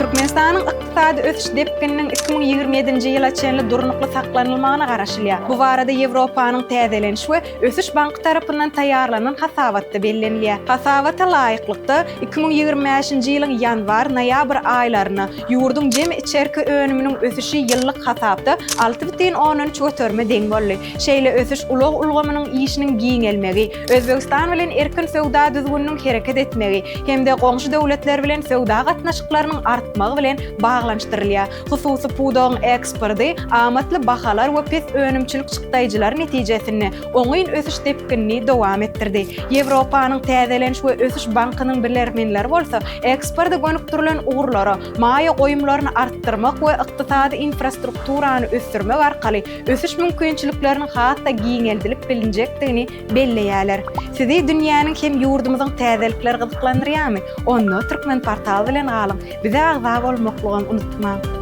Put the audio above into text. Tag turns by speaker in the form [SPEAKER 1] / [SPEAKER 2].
[SPEAKER 1] Türkmenistan'ın iqtisadi ösüş depkininin 2027-nji ýyla çenli durnukly saklanylmagyna garaşylýar. Bu barada Ýewropanyň täzelenişi we ösüş banky tarapyndan taýýarlanan hasabatda bellenilýär. Hasabata laýyklykda 2025-nji ýylyň ýanwar-noýabr aýlaryna ýurdun jemi içerki önüminiň ösüşi ýyllyk hasabda 6,13 götürme deň boldy. Şeýle ösüş ulug ulgamynyň işiniň giňelmegi, Özbegistan bilen erkin sowda düzgünlüğüň hereket etmegi hemde goňşy döwletler bilen sowda gatnaşyklarynyň artmagy bilen baglanşdyrylýar. Hususy pudogyň eksporty, amatly bahalar we pes önümçilik çykdaýjylar netijesinde oňyn ösüş depkinini dowam etdirdi. Ýewropanyň täzelenişi we ösüş bankynyň bilermenleri bolsa, eksporda gönükdirilen ugurlary, maýa goýumlaryny artdyrmak we ykdysady infrastrukturany ösdürmek arkaly ösüş mümkinçiliklerini hatda giňeldilip bilinjekdigini belleýärler. Sizi dünýäniň hem ýurdumyzyň täzelikleri gyzyklandyrýarmy? Onu Türkmen portaly bilen galyň. Bize agza bolmaklygyny unutmaň.